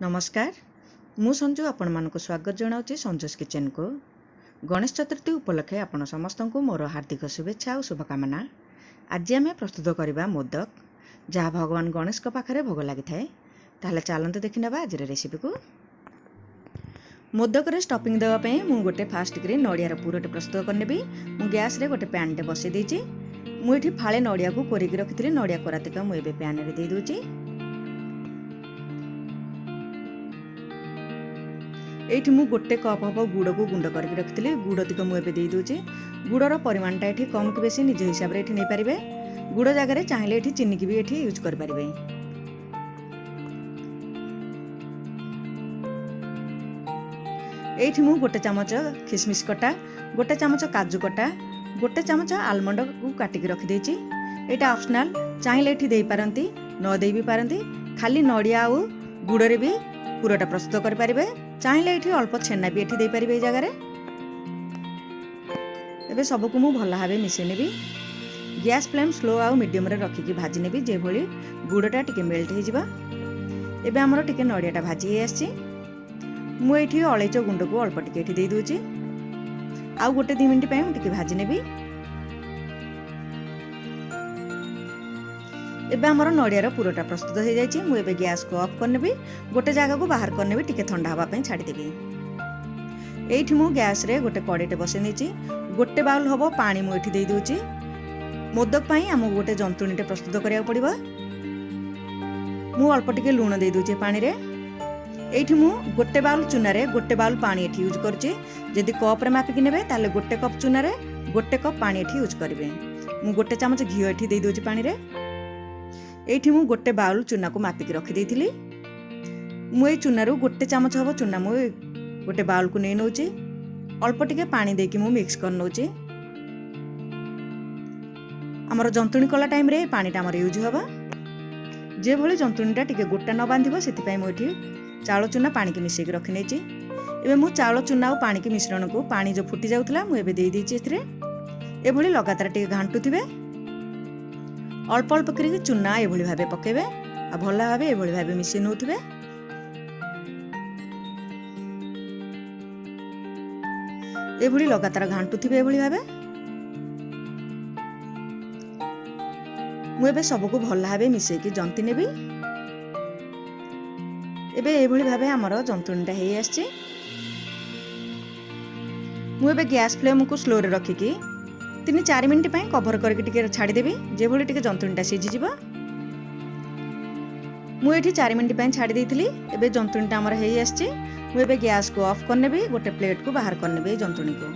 नमस्कार मु संजू आपण मानक स्वागत जनाऊँ संजोस किचन को। गणेश चतुर्थी उपलक्षे आपण समस्त को मोर हार्दिक शुभेच्छा और शुभकामना। आज आम प्रस्तुत करवा मोदक जहाँ भगवान गणेश पाखे भोग लगी थाए। ताहले चलते देखि नेबा आज रेसिपी को। मोदक रे स्टफिंग देवाई मुझे गोटे फास्ट कर नड़ियार पुरटे प्रस्तुत करनेबी। मु गैस रे गोटे पैन टे बसई देछि। मुझे फाड़े नड़िया को कोरिक रखी नड़िया कोरातिक मुझे पैन रे दे दूची। एठी मु गोटे कप हम गुड़ को गुंड करके रखी। गुड़ तिक मुझे दे दूची। गुड़र परिमाणटा ये कम कि बेसी निज हिसाब से नहीं पारे। गुड़ जगह चाहिए ये चीनी की भी ये यूज करें। एठी मु गोटे चामच खिसमिस कटा, गोटे चामच काजू कटा, गोटे चामच आलमंड को काटिक रखी। यहाँ ऑप्शनल चाहिए ये दे पारती न दे भी पारती। खाली नड़िया और गुड़ भी पुरटा प्रस्तुत करें। चाहिए ये अल्प छेना भी ये पारे। जगार एवं सबको मुझे भल भाव मिसई नेबी। गैस फ्लेम स्लो आउ मीडियम रे रखिकी भाजी नेबी जे भली गुड़टा टिके मेल्ट हो जिबा। एबे हमर टिके नड़ियाटा भाजी हे आछि। मु एठी अलैच गुंड को अल्प टिके एठी दे दोछि। आउ गोटे 2 मिनिट पय टिके भाजी नेबी। एबे हमर नड़ियार पुरटा प्रस्तुत हो जाइछि। मु एबे गैस को ऑफ करनेबी। गोटे जगह को बाहर करनेबी टिके ठंडा हवा पय छाडी देबी। एठी मु गैस रे गोटे कड़ेटे बसै नेछि। गोटे बाउल हबो पानी मु एठी दे दोछि। मोदक पय हमो गोटे जंतुणीटे प्रस्तुत करिया पड़िबो। मु अल्प टिके लूण दे दोछि पानी रे। एठी मु गोटे बाउल चूना रे गोटे बाउल पानी एठी यूज करछि। जदि कप रे मापिक नेबे ताले गोटे कप चूना रे गोटे कप पानी एठी यूज करिवे। मु गोटे चामच घी एठी दे दोछि पानी रे। एठी मु गोटे बाउल चूना को मापिक रखी देइथिली। मु ए चूना रो गोटे चामच हबो चूना मु गोटे बाउल को नै नउछि। अल्प टिके पानी देकी मु मिक्स कर नउछि। हमर जंतुणी कला टाइम रे पानीटा हमर यूज हबा। जे भली जंतुणीटा टिके गोटा न बांधिबो सेति पय मु एठी चाउल चूना पानी के मिसेक रखि नेछि। एबे मु चाउल चूना और पानी के मिश्रण को पानी जो फुटी जाउथला मु एबे देई देछि। एथिरे ए भली लगातार टिके घांटुथिबे। अल्प अल्प करी चूना ए भली भाबे पकेबे आ भल भाबे ए भली भाबे मिसि नउथिबे। ए भली लगातार घांटुथिबे ए भली भाबे। मु एबे सबको भल भाबे मिसै कि जंती नेबी। एबे ए भली भाबे हमर जंतुणीटा हेई आछि। मु एबे गैस फ्लेम को स्लो रे रखिकी 3-4 मिनिट पय कवर करके टिके छाडी देबी। जे भली टिके जंतुणीटा सिझी जिवो। मु एठी 4 मिनिट पय छाडी देइथिली। एबे जंतुणीटा हमर हेई आछि। मु एबे गैस को ऑफ करनेबी। गोटे प्लेट को बाहर करनेबी जंतुणी को।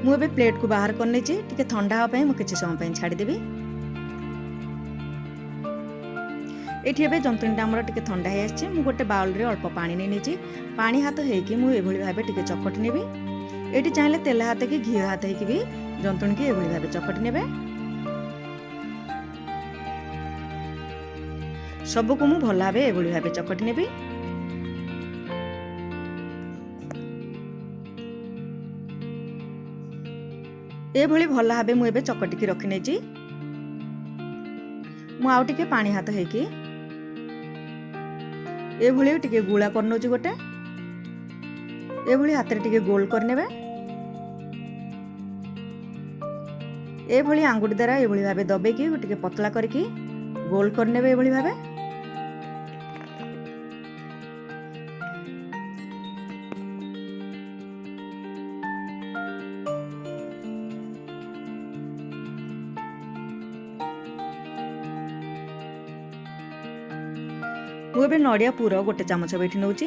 मु एबे प्लेट को बाहर करने छी। टिके ठंडा हो पय मु किछि समय पय छाडी देबी। एठी एबे जंतुणीटा हमर टिके ठंडा हे आछि। मु गोटे बाउल रे अल्प पानी नै नेछि। पानी हाथ हेकी मु ए भली भाबे टिके चकटी नेबी। एठी चाहिले तेल हाथ कि घी हाथ हेकी भी जंतुणी के ए भली भाबे चकटी नेबे। सब को मु भल भाबे ए भली भाबे चकटी नेबी। ए भली भल भाबे मु एबे चकटी की रखि नेछि। मु आउ टिके पानी हाथ हेकी ए भली टिके गुळा करनो छि। गोटे ए भली हाथ रे टिके गोल करनेबे। ए भली आंगुठी द्वारा ए भली भाबे दबे की टिके पतला करके गोल करनेबे ए भली भाबे। मु एबे नड़िया पूरा गोटे चामच बैठी नउछि।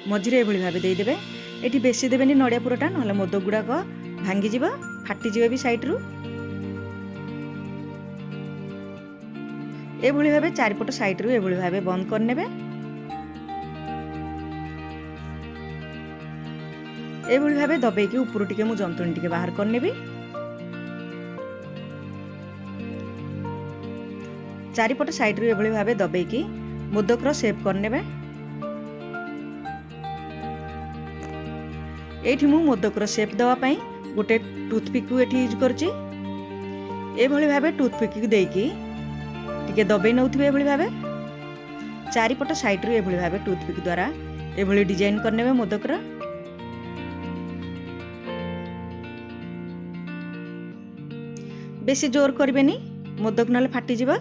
मझिरे ए भली भाबे देई देबे। एठी बेसी देबेनी नड़िया पूराटा नहले मोदक गुडा को भांगी जिवो फाटी जिवो भी साइड रु। ए भली भाबे चारिपट साइड रु ए भली भाबे बंद करनेबे। ए भली भाबे दबे कि ऊपर टिके मु जंतुणी टिके बाहर करनेबी। चारिपट साइड रु ए भली भाबे दबे कि मोदक रो शेप करनेबे। एठी मु मोदक रो शेप देवा पई गोटे टूथपिक को एठी यूज करछि। ए भली भाबे टूथपिक को देकी टिके दबे नौथिबे एभली भाबे चारिपट साइड रु एभली भाबे टूथपिक द्वारा एभली डिजाइन करनेबे मोदकर। बेसी जोर करबेनी मोदक नले फाटी जिवो।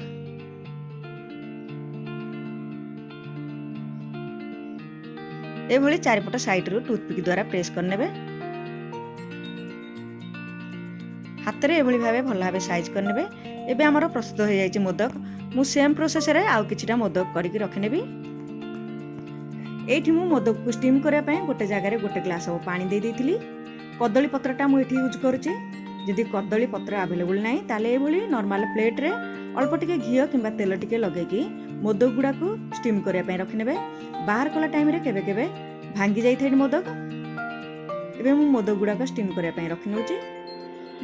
एभली चारिपट साइड रु टूथपिक द्वारा प्रेस करनेबे। हाथ रे एभली भाबे भल भाबे साइज करनेबे। एबे हमर प्रस्तुत हो जायछि मोदक। मु सेम प्रोसेस रे आउ किछिटा मोदक करिक रखनेबी। एठी मु मोदक को स्टीम करिया पय गोटे जागा रे गोटे ग्लास हो पानी दे देथिली। कदली पत्रटा मु एठी यूज करूची। जदि कदली पत्र अवेलेबल नाही ताले एभली नॉर्मल प्लेट रे अल्प टिके घियो किंबा तेल टिके लगेकी मोदक गुडा को स्टीम करिया पय रखनेबे। बाहर कला टाइम रे केबे केबे भांगी जाई थाइ मोदक। एबे मु मोदक गुडा को स्टीम करिया पय रखि नउची।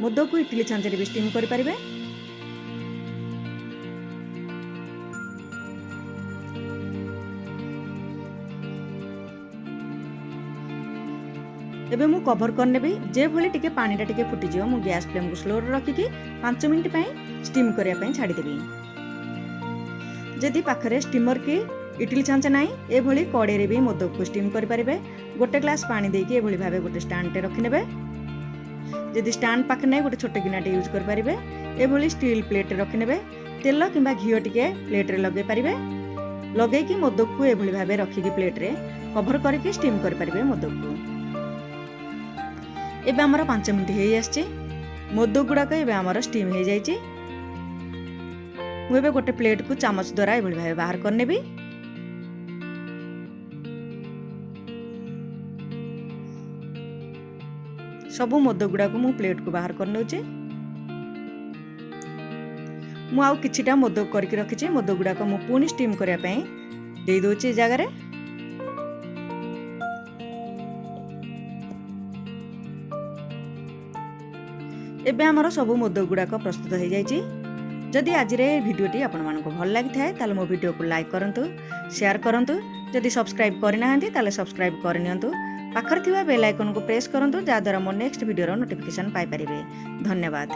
मोदक को इडली छांच रे भी स्टीम करि परिबे। एबे मु कवर करनेबी। जे भली टिके पानीटा टिके फुटी जिवो मु गैस फ्लेम को स्लो रे रखिकी 5 मिनिट पय स्टीम करिया पय छाडी देबी। जदि पाखरे स्टीमर की इडली छांच नाही ए भली कड़े रे भी मोदक को स्टीम करि परिबे। गोटे ग्लास पानी देकी ए भली भाबे गोटे स्टैंड टे रखि नेबे। जदि स्टैंड पाखे नाही गोटे छोटे गिनाटे यूज करि परिबे। ए भली स्टील प्लेट रे रखि नेबे। तेल किंबा घियो टिके प्लेट रे लगे परिबे। लगेकी मोदक को ए भली भाबे रखिकी प्लेट रे कवर करके स्टीम करि परिबे मोदक को। एबे हमर 5 मिनिट हेई आछी। मोदक गुडाक एबे हमर स्टीम हे जायछि। मु एबे गोटे प्लेट को चामच द्वारा एभली भाबे बाहर करनेबी। सबु मोदक गुडा को मु प्लेट को बाहर कर नउचे। मु आउ किछिटा मोदक करके रखिछि। मोदक गुडा को मु पुनी स्टीम करिया पय देई दोछि जागा रे। एबे हमर सबु मोदक गुडा को प्रस्तुत हो जायछि। जदि आज रे वीडियोटी आपण मानको भल लागि थाए ताले मो वीडियो को लाइक करंतु, शेयर करंतु। जदि सब्सक्राइब करि नाहंती ताले सब्सक्राइब कर नियंतु। पाखर थिबा बेल आइकन को प्रेस करंतु जा द्वारा मो नेक्स्ट वीडियो रो नोटिफिकेशन पाई परिबे। धन्यवाद।